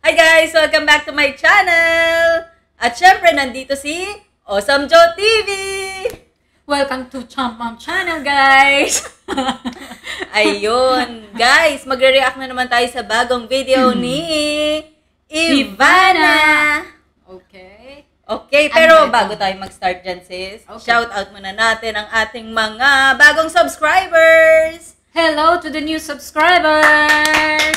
Hi guys! Welcome back to my channel! At syempre, nandito si Awesome Joe TV! Welcome to Champam Channel, guys! Ayun! Guys, magre-react na naman tayo sa bagong video ni Ivana! Okay, pero bago tayo mag-start dyan, sis, shout out muna natin ang ating mga bagong subscribers! Hello to the new subscribers!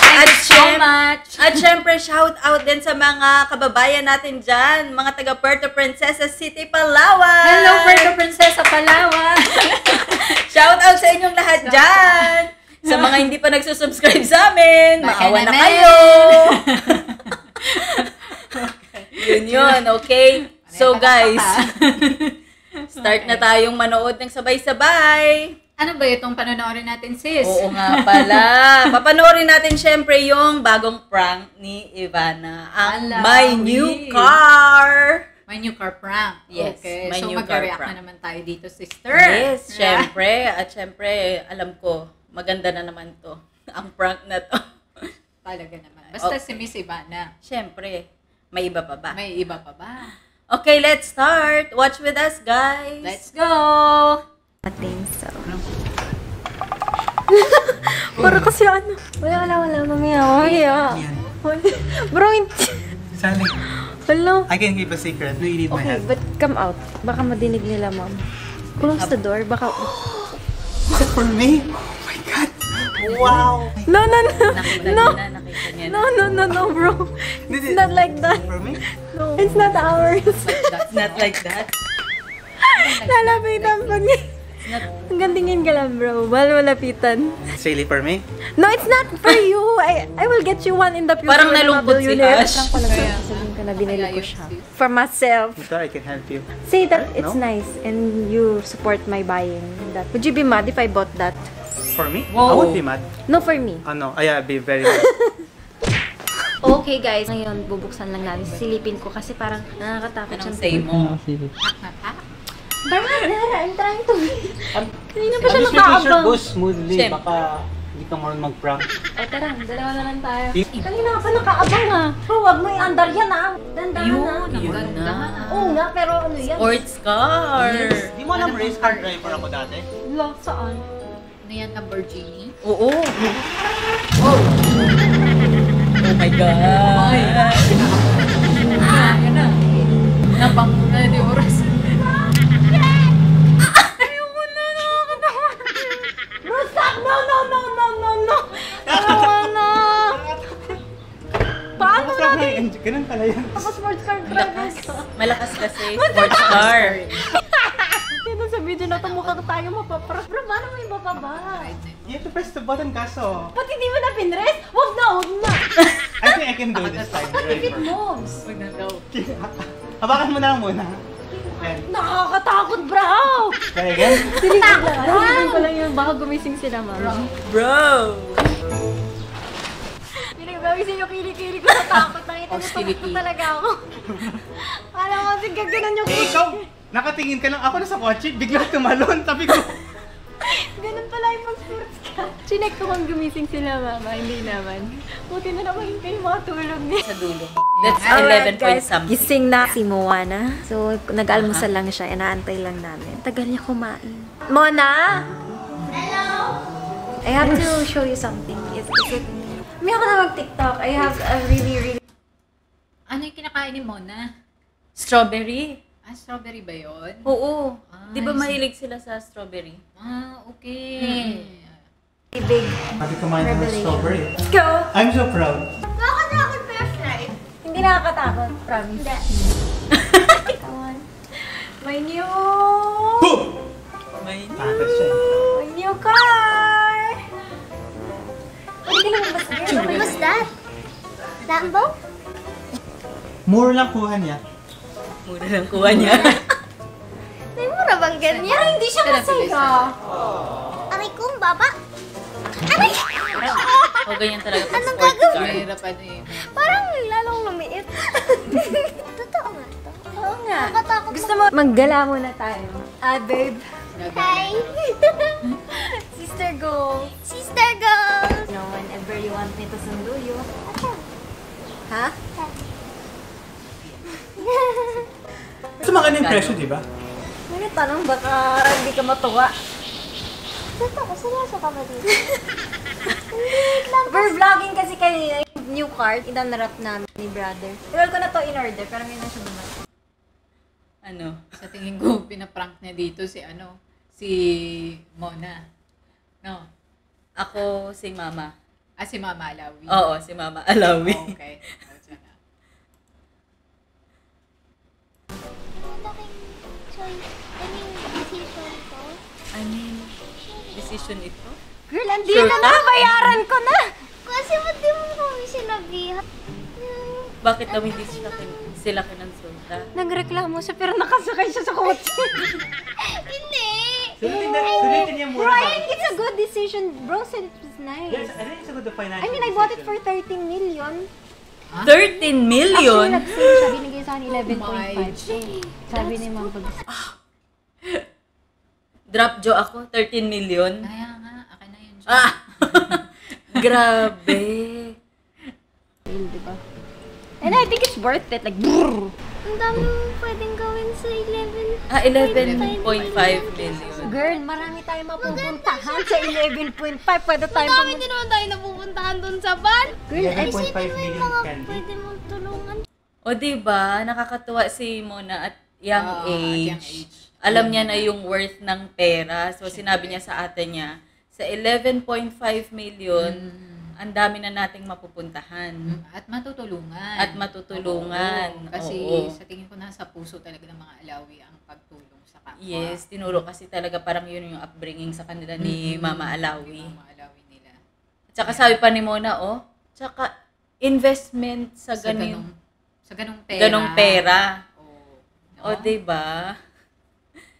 Thank you so much! At syempre, shout out din sa mga kababayan natin dyan, mga taga Puerto Princesa City, Palawan! Hello, Puerto Princesa, Palawan! Shout out sa inyong lahat dyan! Sa mga hindi pa nagsusubscribe sa amin, maawa na kayo! Yun, okay? So guys, start na tayong manood ng sabay-sabay. Ano ba itong panonoorin natin, sis? Oo nga pala. Papanoorin natin syempre yung bagong prank ni Ivana. Ang My New Car. My New Car prank. Yes, okay. My So New Car mag-react prank. na naman tayo dito, sister. Yes, syempre. At syempre, alam ko, maganda na naman to. Ang prank na to. Talaga naman. Basta si Miss Ivana. Syempre, may iba pa ba? May iba pa ba? Okay, let's start. Watch with us, guys. Let's go! I think so. Para kasi ano. Wala. Mamaya. Bro, hindi. Sally, Hello. I can keep a secret. No, you need my Okay, help. but come out. Baka madinig nila, ma'am. Close the door. Baka... Is it for me? Oh my God! Wow! No. Nakita No. nakita niya. No, bro. It's not like that. For me? No. It's not ours. That's not like that. Lalapitan pag... Hanggang tingin ka lang, bro. Malapitan. It's really for me? No, it's not for you. I will get you one in the future. Parang nalungkot si Ash. Parang pala sabihin ko na binili ko siya. For myself. I thought I can help you. Say that it's No? nice and you support my buying that. Would you be mad if I bought that? For me? Whoa. I won't be mad. No, for me. Oh no, I'll be very mad. Okay, guys. Ngayon, bubuksan lang natin. Silipin ko kasi parang nakakatakot Anong siyang say mo? Brother, I'm trying to be... Kanina pa siya Just make sure nakaabang. go smoothly. Siyempre. Baka hindi ka marunong mag-prank. O tara, dalawa na lang tayo. Kanina pa nakaabang ha. Bro, wag mo i-under yan ha. Dandahan Yun, ha. yun na. Oo nga, pero ano yan? Sports car. Di mo alam race car driver ako dati? Love, saan? Ano yan, Lamborghini? Oo. Oh my God. Yan na. Nabango na di oras. Bro, stop! No! Dalawa na! Paano natin? Ganun pala yan. Ako sports car drivers. Malakas kasi. Sports car. Dito sa video na ito, mukha tayo mapapras. Bro, paano mo iba pa ba? You have to press the button kaso. Ba't hindi mo na pinrest? Wag na! I think I can do this time, If it driver. moves. Huwag na daw. Habakan mo na lang muna. Ayan. Nakakatakot, bro! Try again? Silipin ko lang yun. Baka gumising sila, ma'am. Bro. Pinagawising yung kilikili ko sa takot. Nakita niyo, Hostility. takot talaga ako. Alam ko, kasi gaganan yung Eh, ikaw, nakatingin ka lang. Ako nasa kotse, bigla tumalon. Tabi ko. Ganun pala yung pag-sports ka. Chinek ko kung gumising sila, mama. Hindi naman. Buti na naman kayo makatulog niya. Sa dulo. That's 11 point something. Gising na si Moana. So, nag-almusal lang siya. Inaantay lang namin. Tagal niya kumain. Mona? Hello? I have to show you something. Is it... May ako na mag-TikTok. I have a really... Ano yung kinakain ni Mona? Strawberry. Ah, strawberry ba yun? Oo. Ah, Di ba I see. mahilig sila sa strawberry? Ah, okay. Big Sabi kumain ng revelation. strawberry. Let's go! I'm so proud. Nakakatakot flashlight. Hindi nakakatakot, promise. Hindi. Come on. My new... May Takas siya. My new car! Pwede ka naman What was that? Lambo? Mura lang kuha niya. mura lang kuha niya. May mura bang ganyan? Parang hindi siya masaya. Aray kong baba. Aray! O ganyan talaga pag Anong sports gagawin? car. Mahirap ano eh. Parang lalong lumiit. Totoo nga to. Oo nga. Nakatakot Gusto mo maggala muna tayo? Ah, babe. Hi! Sister, go. Sister girls! No, whenever you want me to sundo you. Ha? Gusto maganda impression, di ba? May tanong, baka hindi ka matuwa. Totoo, seryoso ka ba dito? We're vlogging kasi kanina yung new cart. Idan-wrap namin ni brother. Tagal ko na to in-order, pero ngayon na siya dumating. Ano? Sa tingin ko, pinaprank niya dito si Mona. No? Ako si Mama. Si Mama Alawi. Oo, si Mama Alawi. Okay. Malaking choice. Decision ko. I mean, decision ito? Girl, andito na! Bayaran ko na! Kasi ba't di mo kami sinabihan? Bakit daw hindi sila kinonsulta? Nagreklamo siya pero nakasakay siya sa kotse. Hindi! Sulitin niya muna. Bro, I think it's a good decision. Bro said it was nice. Yes, I think it's a good financial I mean, I bought it for 13 million. 13 million? Actually, nag-sale siya. Binigay sa akin Oh 11.5. Sabi ni Ma'am pag... Drop Joe ako, 13 million. Kaya nga, akin na yun. Ah! Grabe. Diba? And I think it's worth it. Like, brrr. Ang dami mong pwedeng gawin sa 11. 11.5 million. Girl, marami tayong mapupuntahan sa 11.5. Pwede tayong Dami din naman tayo napupuntahan dun sa bar. Girl, ay, 11.5 May million mga candy. pwede mong tulungan. O diba, nakakatuwa si Mona at young At young age. age. Alam niya na yung worth ng pera. So sinabi niya sa ate niya, sa 11.5 million, ang dami na nating mapupuntahan. At matutulungan. At matutulungan. Oo, kasi Oo. sa tingin ko nasa puso talaga ng mga Alawi ang pagtulong sa kapwa. Yes, tinuro kasi talaga parang yun yung upbringing sa kanila ni Mama Alawi. Yung mga Alawi nila. At saka sabi pa ni Mona, tsaka investment sa Sa ganung pera. ganong pera. Oo. O, diba?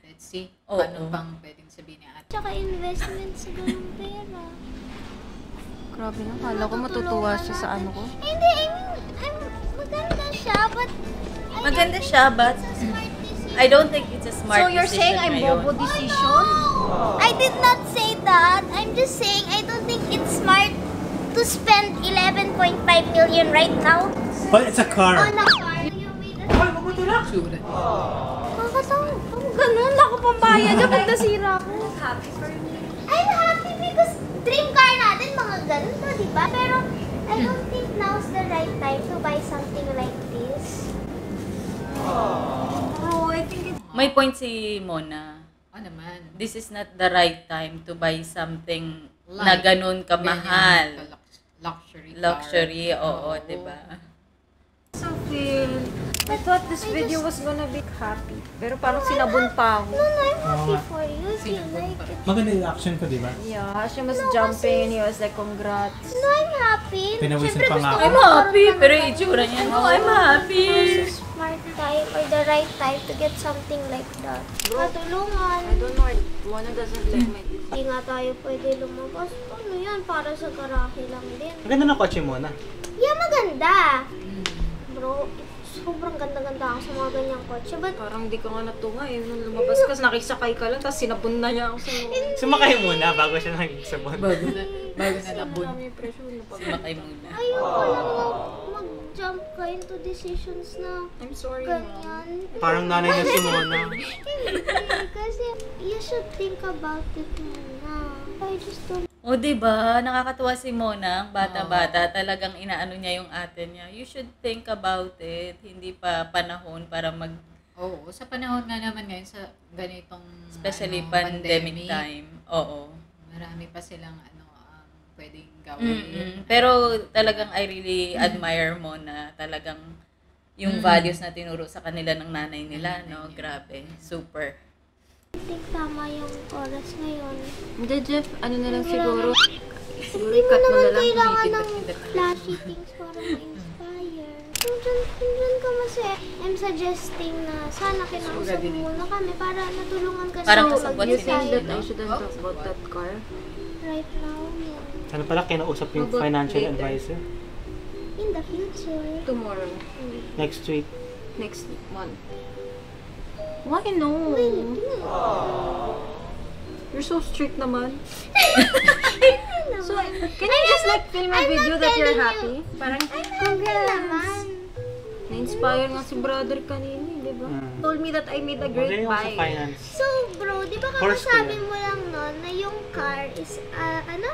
Let's see. Oo. Paano bang pwedeng sabihin ni ate? Tsaka investment sa ganung pera. grabe na. Kala ko matutuwa siya sa ano ko. Hindi, maganda siya, but Maganda siya, but smart decision. I don't think it's a smart So you're decision saying I'm ngayon. bobo decision? I did not say that. I'm just saying I don't think it's smart to spend 11.5 million right now But it's a car. on a car. You made a... Ay, magutulak! Sure. Kakatawa. Ganun, ako pambayad. Dapat nasira ko. Happy for me. I'm happy because dream car natin, mga ganun to, di ba? Pero I don't think now's the right time to buy something like this. Oh, I think it's... May point si Mona. Naman. This is not the right time to buy something na Like, ganun kamahal. Ganyan, luxury car. Luxury, oo, diba? So feel. I thought this video was gonna be happy. Pero parang sinabon pa ako. No, I'm happy for you if you like it. Maganda yung action ko, di ba? Yeah, she was jumping and he was like, congrats. No, I'm happy. Pinawisan Siyempre, pa nga gusto ako. I'm happy, pero yung itsura niya, no, I'm happy. Smart time or the right time to get something like that. Matulungan. I don't know, Mona doesn't like my... Hindi nga tayo pwede lumabas. Ano yan? Para sa garahe lang din. Maganda ng kotse mo na. Yeah, maganda. Bro, sobrang ganda-ganda ako sa mga ganyang kotse. But Parang di ka nga natunga eh. Nung lumabas ka, nakisakay ka lang, tapos sinabon na niya ako sa mga... Sumakay muna bago siya nagsabon. Bago na labon. May pressure na pag... Sumakay muna. ayoko lang mag-jump ka into decisions na I'm sorry, Mom. ganyan. Parang nanay na si Mona. Hindi, kasi you should think about it muna. I just don't... O, diba? Nakakatuwa si Mona, ang bata-bata, talagang inaano niya yung ate niya. You should think about it. Hindi pa panahon para Oo, sa panahon nga naman ngayon sa ganitong especially pandemic time. Oo. Marami pa silang pwedeng gawin. Pero talagang I really admire mo na talagang yung values na tinuro sa kanila ng nanay nila, no? Grabe. Super. I think tama yung oras ngayon. Hindi, Jeff. Ano na lang siguro. Siguro Hindi mo i-cut mo na naman lang. kailangan ng flashy things para ma-inspire. Kung dyan ka kasi, I'm suggesting na sana kinausap mo muna kami para natulungan ka Parang sa kasabot You si think Nino. that I shouldn't talk about that car? right now. Yeah. Ano pala, kinausap yung About financial later. advisor? In the future. Tomorrow. Next week. Next month. Why no? Wait. You're so strict naman. naman. So, can you just like film a video that you're happy? Parang, naman. na-inspire nga si brother kanina, di ba? Told me that I made a great Magaling ako sa buy. finance. So, bro, di ba Horse ko kakasabi yan. mo lang nun na yung car is,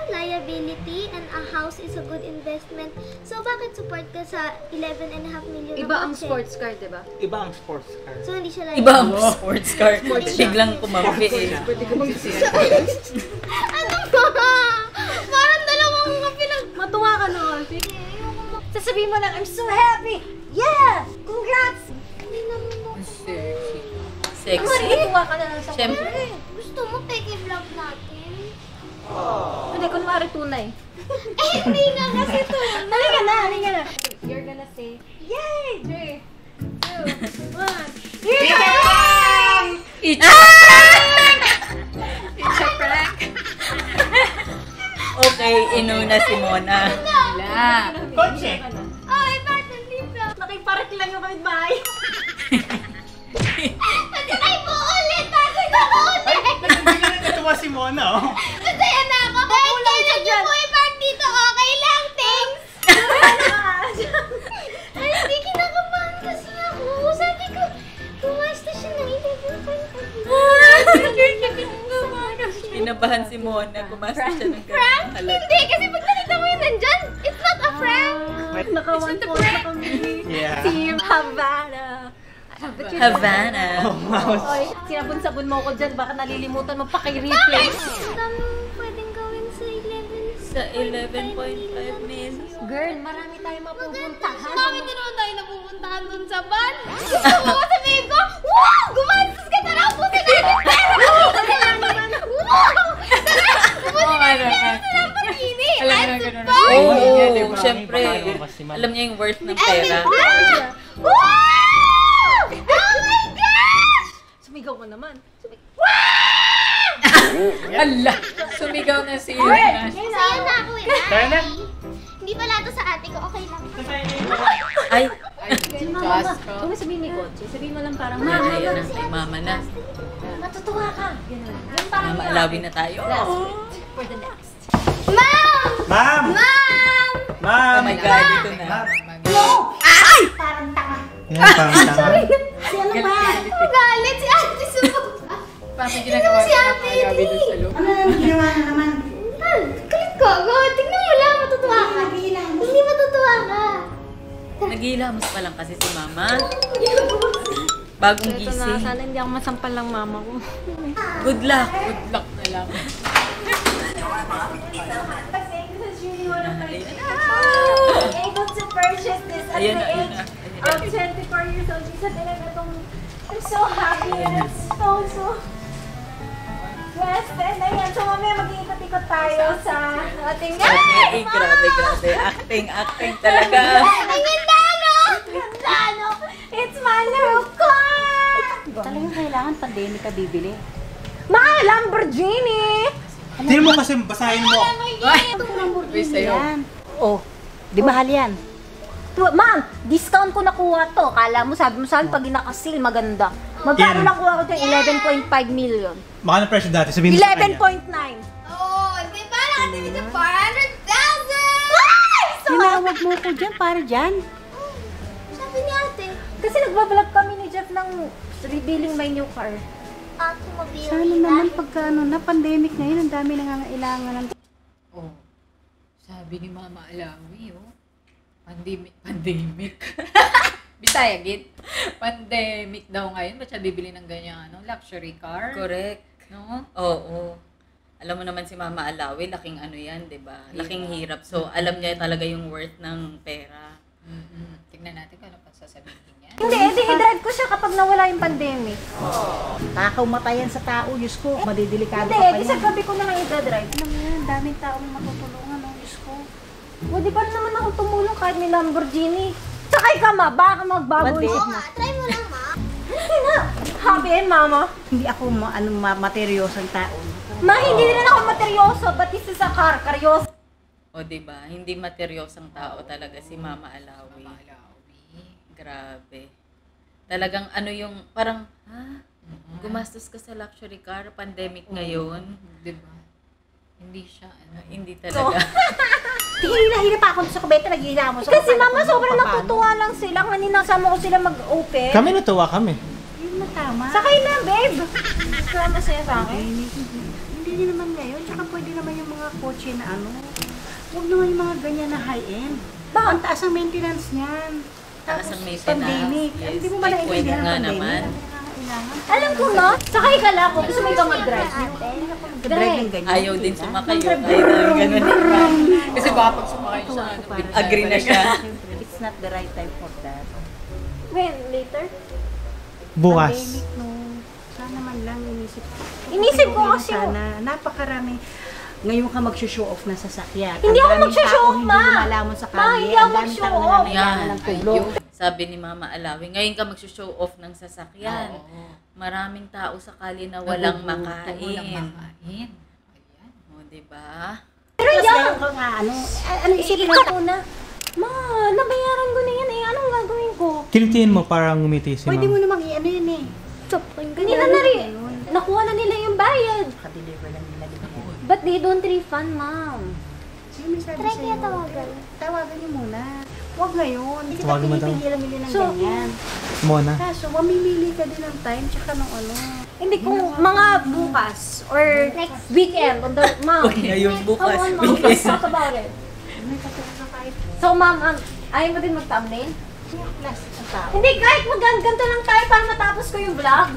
liability and a house is a good investment. So, bakit support ka sa 11.5 million Iba na ang kotse? sports car, di ba? Iba ang sports car. So, hindi siya liability. Iba ang sports car. Biglang kumampi eh. Ano ba? Parang dalawang mga Matuwa ka na kasi. Sasabihin mo lang, I'm so happy! Yeah! Congrats! Hindi naman mo. Sexy. Sexy. Matuwa ka na lang sa Siyempre. Gusto mo peke vlog natin? Hindi, kunwari tunay. Hindi nga kasi to. Halika na, halika na. You're gonna say, yay! 3, 2, 1. It's a prank! Okay, inuna si Mona. Wala. Kotse! Ay, bakit hindi vlog? Nakipark lang yung kapitbahay. Ay, mo ulit! Bakit ako Ay, ulit? nagbibigyan na natuwa si Mona, oh. Masaya na ako. Kahit kailan niyo po i-park dito, okay lang, thanks! Ay, hindi kinakabahan kasi ako. Sabi ko, kumasta siya ng 11.5. Pinabahan si Mona. Kumasta siya ng Prank? halat. Hindi, kasi pag nakita mo yun nandyan, it's not a prank. Naka 1 point na kami. Yeah. Team Havana. Havana. Oy, sinabon-sabon mo ko dyan. Baka nalilimutan mo pa kay replay. Ang daming pwedeng gawin sa 11. Sa 11.5 million. Girl, marami tayong mapupuntahan. Bakit din naman tayo napupuntahan dun sa van? Gusto mo sabihin ko, wow! Gumastos ka! Tara, ubusin natin pera! Ubusin natin! Wow! Tara! Ubusin natin pera sa Lamborghini! Alam Add mo to ganun. bag! Oo, Yeah, diba? syempre. Kasi man. Alam niya yung worth ng Add pera. to bag! Wow! Oh my gosh! Sumigaw ko naman. Ala! Sumigaw na si Ina. Masaya na ako eh. Tara na. Hindi pala ito sa ate ko. Okay lang. Ay, Ay, Diyos ko. Kung sabihin ni Kochi, sabihin mo lang parang, mama na. Ay, mama na. matutuwa ka. Ganun. Yung parang Mama, alawin na tayo. last for the next. Ma'am! Ma'am! Ma'am! Ma'am! Oh my God, ito na. Parang tanga. Yan, parang tama. Si ano ba? Ang galit si ate Subo. Paano ginagawa Si niya Ate kaya Lee. doon sa loob? Galit ka. Tingnan mo lang. Matutuwa ka. Hindi matutuwa ka. Naghihilamos pa lang kasi si mama. Bagong Ito na, gising. sana hindi ako masampal ng mama ko. Good luck. Good luck na lang. Able to purchase this at Ayan the na, ayan age na. of 24 years old. Isa talaga tong, I'm so happy and so blessed. And ayan, so mamaya mag-iikot-ikot tayo sa ating Okay, grabe. Acting talaga. Ang ganda, no? ganda, no? It's my new car! Talagang kailangan pandemic ka bibili. Mga Lamborghini! Hindi mo kasi basahin mo. Uy, sa'yo. Yan. Oh, di mahal yan. Ma'am, discount ko nakuha to. Kala mo, sabi mo saan pag inakasil, maganda. Magkano Yan. lang kuha ko ito? 11.5 million. Baka na presyo dati, sabihin mo sa kanya. 11.9. Oh, di ba? Nakatili sa 400,000! Tinawag mo ko dyan para dyan. Sabi ni ate, Kasi nagbablog kami ni Jeff ng revealing my new car. ate mobile. Sana naman pagka na pandemic na yun, ang dami nangangailangan ng... Oh, sabi ni Mama Alawi, oh. Pandemic. Bisaya, git. Pandemic daw ngayon. Ba't siya bibili ng ganyan, luxury car? Correct. No? Oo. Alam mo naman si Mama Alawi, laking ano yan, di ba? Laking Diba? hirap. So, alam niya talaga yung worth ng pera. Tignan natin kung ano pa sasabihin niya. Hindi, i-drive ko siya kapag nawala yung pandemic. Nakaumatayan sa tao, Diyos ko, madidelikado Hindi, ka pa di sa yan. gabi ko na lang i-drive. Alam mo yan, daming taong matutulungan, oh, Diyos ko. O, di pa rin naman ako tumulong kahit may Lamborghini. Sakay ka, ma. Baka magbago Pwede. isip Oo mo. nga, try mo lang, ma. Hindi na. Happy and mama. Hindi ako materyosang tao. Ma, hindi rin ako materyoso. But this is a car. Karyoso. O, di ba? Hindi materyosang tao talaga si Mama Alawi. Mama Alawi. Grabe. Talagang ano yung, parang, ha? Gumastos ka sa luxury car, pandemic ngayon. Diba? Hindi siya, ano. Hindi talaga. Hihila-hila pa ako sa kubeta, naghihila mo. Kasi mama, sobrang natutuwa lang sila. Kanina sama ko sila mag-open. Kami natuwa kami. Yun na tama. Sakay na, babe. Kaya masaya sa akin. Hindi din naman ngayon. Tsaka pwede naman yung mga kotse na ano. Huwag naman yung mga ganyan na high-end. Ang taas ang maintenance niyan. Taas ang maintenance. Pandemic. Yes, Hindi mo may ba naiintindihan kwento nga ang pandemic? naman. Kailangan. Alam ko na, sakay ka lang kung gusto mo ikaw mag-drive. Drive ng ganyan. Ayaw din sumakay yun. Ayaw ganun. Kasi baka pag sumakay siya, ano, Agree na siya. It's not the right time for that. When? Later? Bukas. Pandemic, no. Sana man lang inisip. Inisip ko kasi Sana, napakarami. Ngayon ka mag-show off ng sasakyan. Hindi Ang ako daming mag-show tao off, hindi ma. lumalamon sa Ma, kalye. hindi ako Ang daming mag-show tao off. na nangangailangan Yan. ng tulong. Sabi ni Mama Alawi, ngayon ka mag-show off ng sasakyan. Oo. Maraming tao sa kali na walang Walang makain. makain. Ayan. O, diba? Pero Tapos yan, ngayon ka nga, ano isipin mo? ikaw na. Ma, nabayaran ko na yan eh. Anong gagawin ko? Kinitiin mo para ngumiti si Pwede mo ma'am. namang i-ano yun eh. Kanina na rin. Nakuha na nila yung bayad. Ka-deliver lang nila din yan. But they don't refund, ma'am. Sino may sabi sa'yo? Tawagan niyo muna. Huwag ngayon. Hindi kita Tawagan mo daw. pinipigilan nila ng So, ganyan. Mona. Kaso, mamimili ka din ng time tsaka ng ano. Hindi kung mga bukas or weekend. On the, ma'am. Ngayon, bukas, Come on, ma'am. Let's talk about it. May katulong kahit So, ma'am, ayaw mo din mag-thumbnail? plastic sa tao. Hindi, kahit ganito lang tayo para matapos ko yung vlog.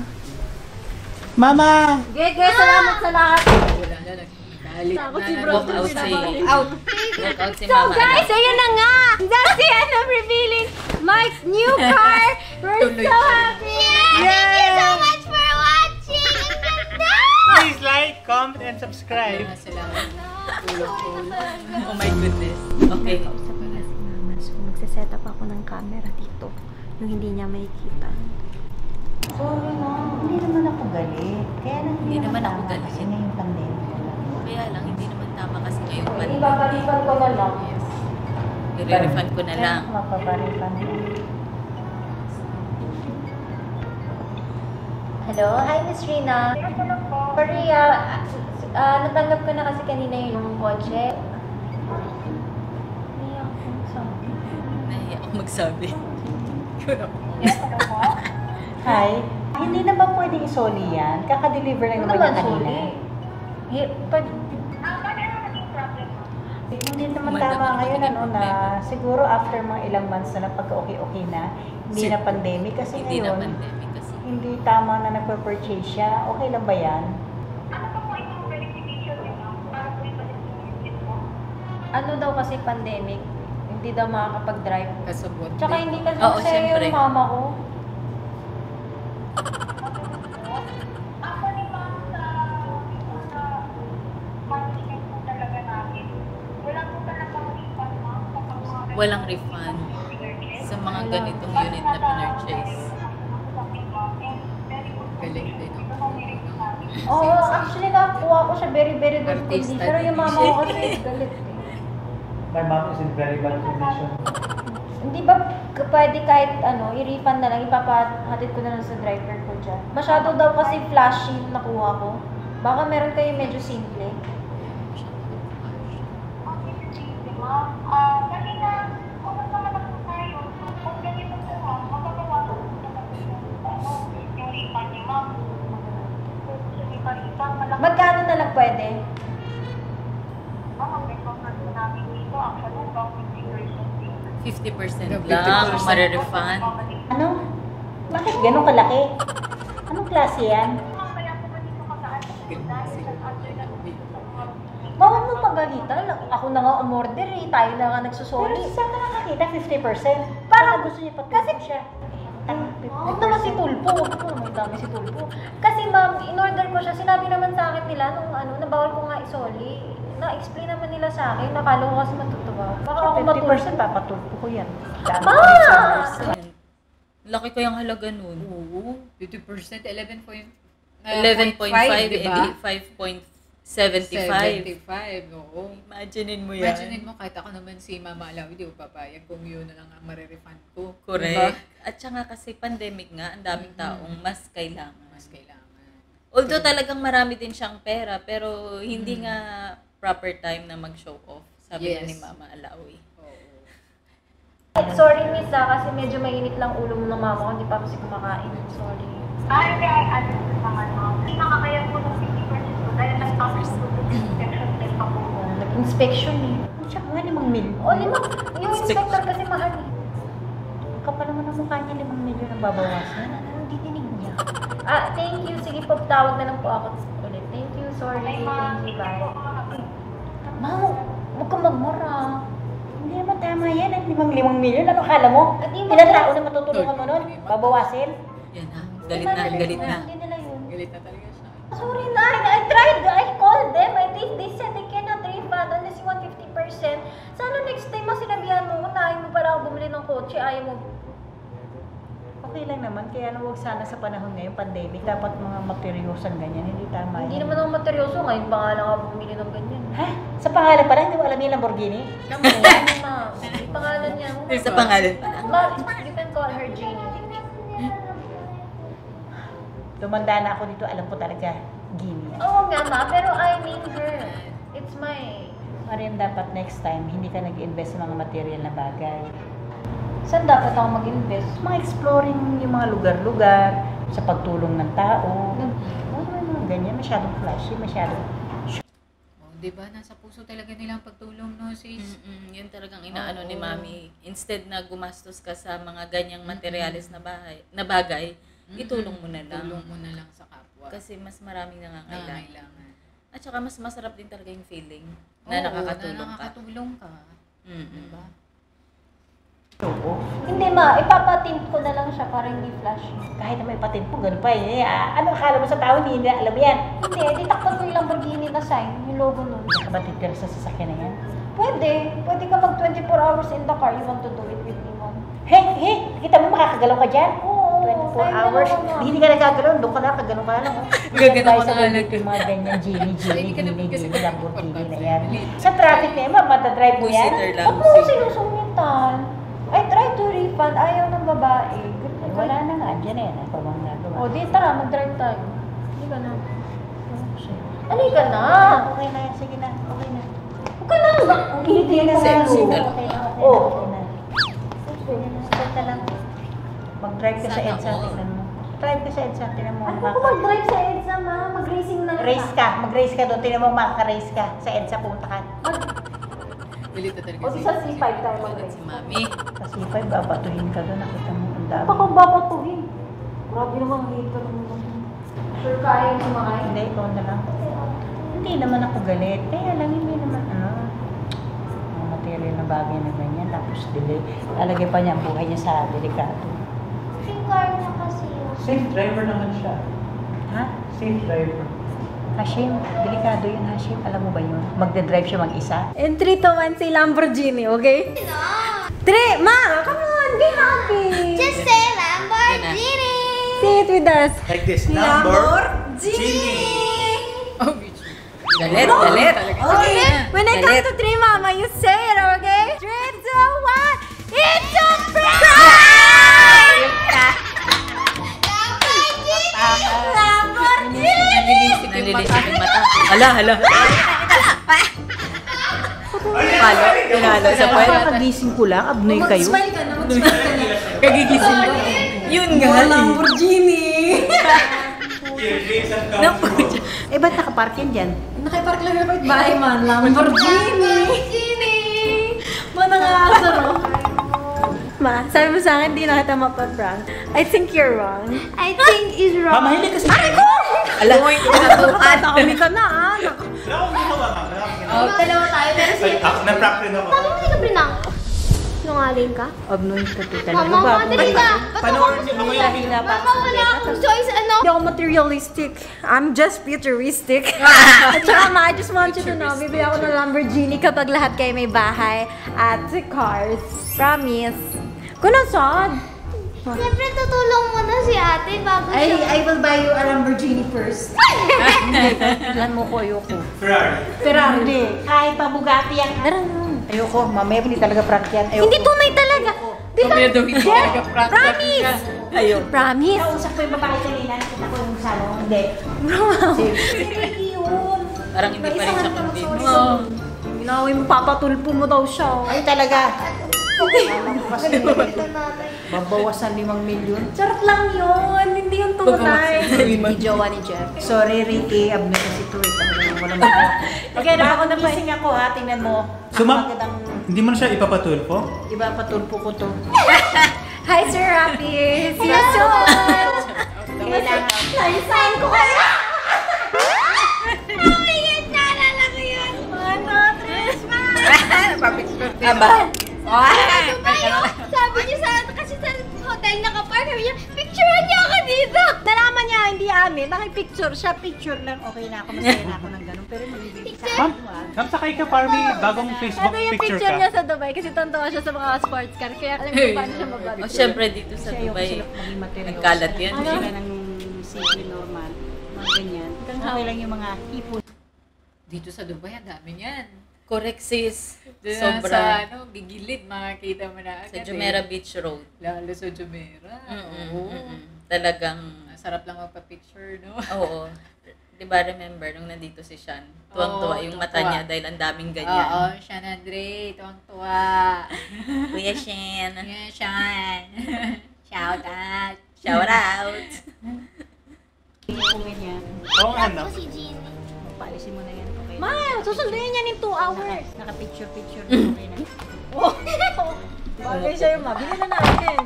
Mama! Gege, salamat sa lahat. Wala na, nagagalit Takot si na. bro. Walk out si Out. Walk out si So Mama guys, Alawi. ayun na nga! That's the end of revealing Mike's new car! We're Tuloy so siya. happy! Thank you so much for watching! Ang ganda! Please like, comment, and subscribe. Salamat. Tulong. Oh my goodness. Okay. Kausap ko na si Mama. So magsiset up ako ng camera dito. Yung hindi niya makikita. Sorry na, hindi naman ako galit. Kaya lang Hindi naman ako tama galit. Kasi ngayong pandemic. Kaya lang, hindi naman tama kasi ngayon pa. Ibabalikan ko na lang. I-refund ko na lang. Mapaparipan mo. Hello? Hi, Miss Rina. Sorry, natanggap ko na kasi kanina yung kotse. Nahiya ako magsabi. Nahiya ako magsabi. Hi. Hindi na ba pwedeng isoli yan? Kaka-deliver lang Ano naman naman, yung kanina. sorry? Hindi naman Madam, tama ano ngayon ba ano na siguro after mga ilang months na pagka-okay-okay na, hindi na pandemic kasi Hindi na ngayon, pandemic kasi. hindi tama na nagpa-purchase siya. Okay lang ba yan? Ano daw kasi pandemic, hindi daw makakapag-drive. Kasabot. Tsaka hindi kasi Oo, masaya syempre. yung mama ko. Walang refund sa mga ganitong unit na pinurchase. Galing din. Oo, actually nakakuha ko siya very very good Artista condition. Pero din yung mama ko kasi galit eh. My mom is in very bad condition. Hindi ba pwede kahit ano, i-refund na lang, ipapahatid ko na lang sa driver ko dyan. Masyado daw kasi flashy yung nakuha ko. Baka meron kayo medyo simple. Magkano na lang pwede? 50% lang, 50%. mare-refund. Ano? Bakit ganun kalaki? Anong klase yan? Bawal mo pagalitan. Ako na nga umorder eh. Tayo na nga Pero nagsusoli. saan ka nakakita? 50%? Parang gusto niya patuloy siya. Huwag naman si Tulpo. May dami si Tulpo. Kasi ma'am, in-order ko siya. Sinabi naman sa akin nila nung ano, na bawal ko nga isoli. Na-explain naman nila sa akin. Nakala ko kasi matutuwa. Baka ako matulpo. 50% papatulpo ko yan. Dami Ma! ko resellers. Laki ko yung halaga nun. Oo. 50%, 11.5, 11.5 diba? and 5.75. 75, oo. Imaginein mo yan. Imagine mo, kahit ako naman si Mama Alawi, di ko papayag kung yun na lang ang marerefund ko. Correct. Diba? At saka kasi pandemic nga, ang daming taong mas kailangan. Mas kailangan. Although talagang marami din siyang pera, pero hindi nga proper time na mag-show off. Sabi Yes. ni Mama Alawi. Sorry, miss kasi medyo mainit lang ulo mo ng mama ko. Hindi pa kasi kumakain. Sorry. Hindi, nakakaya po ng 50% ko dahil nag-tapos po ng inspection test ako. Nag-inspection eh. Tsaka nga 5 mil. O, 5. Yung inspector kasi mahal eh. Kapal naman ang mukha niya, 5 milyon ang babawasan. Ano didinig niya? Thank you. Sige po, tawag na lang po ako ulit. Thank you. Sorry. Thank you. Bye. Ma'am, huwag kang magmura. Hindi naman tama yan. 5 milyon. Ano kala mo? Hindi mo Ilang na- tao na matutulungan mo nun? Babawasin? Yan ha. Galit na, galit na. Hindi nila yun. Galit na talaga siya. Sorry na. I tried. I called them. They said they cannot refund unless you want 50%. Sana next time sinabihan mo, unahin mo para ako bumili ng kotse. Ayaw mo. Okay lang naman. Kaya na huwag sana sa panahon ngayon, pandemic, dapat mga materiosan ganyan. Hindi tama Hindi yan. naman ako materyoso. Ngayon pa nga lang ako bumili ng ganyan. Ha? Sa pangalan pa lang, hindi mo alam yung Lamborghini? Ano ma? Yung pangalan niya. Sa pangalan pa lang. You can call her Jeannie. Tumanda na ako dito, alam ko talaga, Gini. Oo nga ma, pero I mean her. It's my... Mariam, dapat next time, hindi ka nag-invest sa mga material na bagay. Saan dapat ako mag-invest? Mga exploring yung mga lugar-lugar, sa pagtulong ng tao. Mga ganyan, masyadong flashy, masyadong... Oh, di ba? Nasa puso talaga nilang pagtulong, no, sis? Yun talagang inaano ni Mami. Instead na gumastos ka sa mga ganyang materialis na bagay, itulong mo na lang. Tulong mo na lang sa kapwa. Kasi mas maraming nangangailangan. Nangangailangan. At saka mas masarap din talaga yung feeling Oo, na nakakatulong na ka. nakakatulong ka. Diba? Hindi ma, ipapatint ko na lang siya para hindi flashy. Kahit na may patent po, ganun pa eh. Ano akala mo sa tao, hindi nila alam yan. Hindi, ditakpan ko yung Lamborghini na sign, yung logo nun. Hindi ka ba titira sa sasakyan na yan? Pwede ka mag 24 hours in the car. You want to do it with me, mom? Hey, kita mo makakagalaw ka dyan? Oo, 24 tayo na hours. naman, Mom. Hindi ka nagkagalaw, doon ka na, kagalaw ka na lang. Gagalaw ka Sa na limit lang. yung mga ganyan, Gini, Hindi ka naman kasi Lamborghini na yan. importante. Sa traffic na yan, matadrive mo yan? Busitter lang. Huwag mo ko sinusungitan. I tried to refund. Ayaw ng babae. Ay, wala na nga, dyan na yan. Ano pa bang nagawa? O, di tara, mag-drive tayo. Hindi ka na. Ano ka na? Okay na yan, sige na, okay na. Huwag ka na. Hindi na Sexy Okay ka. na, okay na, Oh. okay na. Start ka lang. Mag-drive ka sa Sana EDSA, all. tignan mo. Drive ka sa EDSA, tignan mo. Ano ko mag-drive sa EDSA, ma? Mag-racing na lang. Mag-race ka doon, tignan mo makaka-race ka. Sa EDSA, punta ka. Galit na talaga O, di sa C5 tayo mag-race. Si Mami. Kasi pa, babatuhin ka doon, nakita mo, ang dami. Baka babatuhin. Grabe naman, hater naman. Sure kaya yung sumakay? Hindi, ikaw na lang. Hindi naman ako galit. Kaya lang, hindi naman, mga material na bagay na ganyan. Tapos, lalagay pa niya ang buhay niya sa delikado. Sure kaya na kasi yun. Safe driver naman siya. Ha? Safe driver. Hashim, delikado yun, Hashim. Alam mo ba yun? Magdadrive siya mag-isa. In 3, 2, 1, say Lamborghini, okay? 3, ma! Come on! Be happy! Just say Lamborghini! Say it with us. Like this. Lamborghini! Oh, bitch. Galit, galit. Okay, when I count Galit. to 3, mama, you say it, okay? 3, 2, 1, it's a prank! Lamborghini! Nalilisip yung mata. Hala. Palo, tinalo sa puwet. Kagising ko lang, abnoy kayo. Mag-smile ka na, mag-smile ka na. Kagigising mo. Yun nga. Lamborghini! Eh, ba't nakapark yan dyan? Nakipark lang yung bahay man. Lamborghini! Manangasar mo. Ma, sabi mo sa akin, di na kita mapaprank. I think you're wrong. I think is wrong. Mama, hindi kasi... Ala, natukan. Kami ka na, ah. Dalawa tayo, pero siya. Na-prank rin ako. Paano hindi ka pinang? Sinungaling ka? Abnoy ka tita. Mama, madali ka. Panoorin niyo mamaya. Mama, wala akong choice. Ano? Hindi ako materialistic. I'm just futuristic. At saka ma, I just want you to know, bibili ako ng Lamborghini kapag lahat kayo may bahay at cars. Promise. Kung nasaan? Siyempre, tutulong mo na si ate bago siya. I will buy you a Lamborghini first. Ilan mo ko, ayoko. Ferrari. Ferrari. Hindi, kahit pa Bugatti yan. Ayoko, mamaya hindi talaga prank yan. Ayoko. Hindi tunay talaga. Di ba? Mamaya daw hindi talaga prank. Promise. Ayun. Promise. Kausap ko yung babae kanina, nakita ko yung salon. Hindi. Bro. Sige yun. Parang hindi pa rin siya convinced. Ginawin mo, papatulpo mo daw siya. Ay, talaga. Alam ko kasi, babawasan 5 milyon. Charot lang yun. Hindi yung tunay. Hindi jowa ni Jeff. Sorry, Ricky. Abno kasi ito eh. Talagang walang magawa. Okay, ako na pa. Gising ako ha. Tingnan mo. Hindi mo na siya ipapatulpo? Iba patulpo ko to. Hi, Sir Rafi. See you soon. Naisahan ko kayo. Oh my God, naalala ko yun. Aba. Sabi niya kasi sa hotel nakapark, sabi niya, picturean niya ako dito. Nalaman niya, hindi amin. Nakipicture siya. Picture lang. Okay na ako. Masaya na ako ng ganun. Pero magbibigay sa Ma'am, akin ha. ma'am, sakay ka, Parmi. Bagong Facebook Ito yung picture picture ka. niya sa Dubai kasi tontawa siya sa mga sports car. Kaya alam ko paano siya mabalik. O, syempre dito sa Kasi ayoko Dubai, sila maging material. nagkalat yan. Ano? Sila ng city normal. Mga ganyan. Okay lang yung mga hipon. Dito sa Dubai, ang dami niyan. Correct, sis. Doon Sobra. sa gigilid, makakita mo na agad. Sa Jumeirah Beach Road. Lalo sa Jumeirah. Oo. Talagang, Sarap lang magpa-picture, no? oo. Di ba remember, nung nandito si Sean, tuwang-tuwa Oo, yung mata tuwang-tuwa. niya dahil ang daming Oo, ganyan. Sean Andre, tuwang-tuwa. Kuya Shen, Yeah, Sean. Shout out. shout out. Kung ganyan. Oo, ano? Ako si Jeannie. Paalisin mo na yan. Okay. Ma, susunduin niya in 2 hours. Naka-picture-picture na okay na. Bagay siya yung mabili na natin.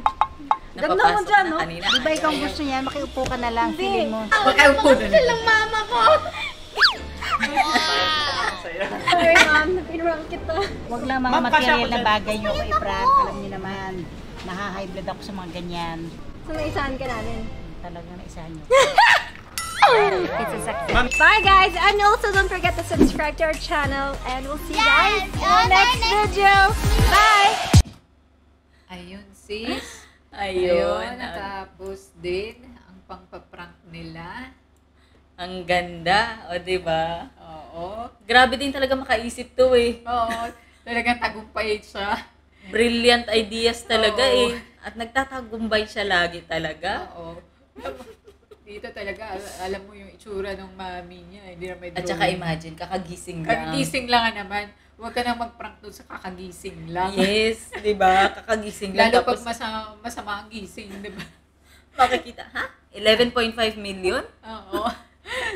Ganda mo Napapasok dyan, na no? kanina. Di ba ikaw gusto niya? Makiupo ka na lang. Hindi. Feeling mo. Makaupo na Gusto lang mama ko. Sorry, ma'am. Pinurang kita. Huwag lang mga Ma'am, kasya material ko na dyan. bagay nyo ko i-prank. Alam niyo naman. Naha-high blood ako sa mga ganyan. So, naisahan ka namin. Talagang naisahan nyo. It's a success. Bye, guys. And also, don't forget to subscribe to our channel. And we'll see you guys in the next video. Bye! Ayun, sis. Ayun. Natapos din ang pangpaprank nila. Ang ganda. O, diba? Oo. Grabe din talaga makaisip to eh. Oo. Talagang tagumpay siya. Brilliant ideas talaga Oo. eh. At nagtatagumpay siya lagi talaga. Oo. Dito talaga, alam mo yung itsura ng mami niya. Hindi na may At saka imagine, kakagising lang. Kakagising lang naman. Huwag ka nang mag-prank doon sa kakagising lang. Yes, di ba? Kakagising lang. Lalo Tapos, pag masama ang gising, di ba? makikita, ha? 11.5 million? Oo.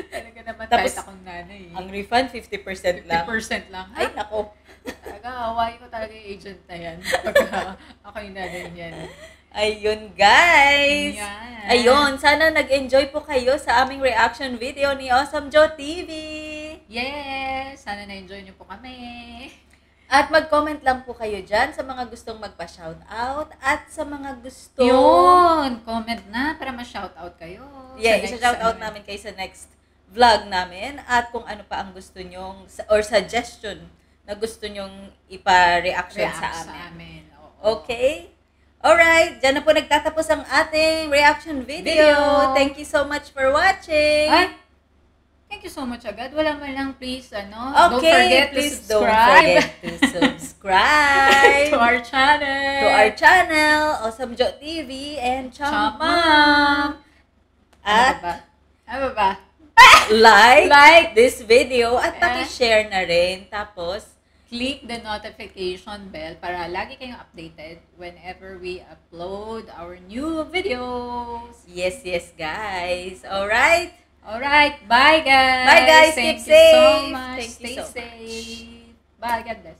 Talaga naman Tapos, kahit akong nanay. Ang refund, 50% lang. 50% lang. Ay, nako. Talaga, hawaii ko talaga yung agent na yan. Pagka ako yung nanay niyan. Ayun, guys. Yan. Ayun, sana nag-enjoy po kayo sa aming reaction video ni Awesome Joe TV. Yes! Sana na-enjoy niyo po kami. At mag-comment lang po kayo dyan sa mga gustong magpa-shoutout at sa mga gusto... Yun! Comment na para ma-shoutout kayo. Yeah, Sa next isa-shoutout ano. namin kayo sa next vlog namin at kung ano pa ang gusto nyong or suggestion na gusto nyong ipa-reaction React sa sa amin. amin. Oo. Okay? Alright, dyan na po nagtatapos ang ating reaction video. Thank you so much for watching. Ay! Thank you so much agad. Wala man lang, please, ano? Okay, don't forget please to don't subscribe forget to subscribe to our channel. to our channel, Awesome Joe TV and Chomp Chomp Mom. Mom. At Ano ba? like this video at Yeah. paki-share na rin. Tapos, Click the notification bell para lagi kayong updated whenever we upload our new videos. yes, guys. Alright? Alright, bye guys! Bye, guys. Thank Keep you so safe. much. Thank you Stay so much. safe. Bye, God bless.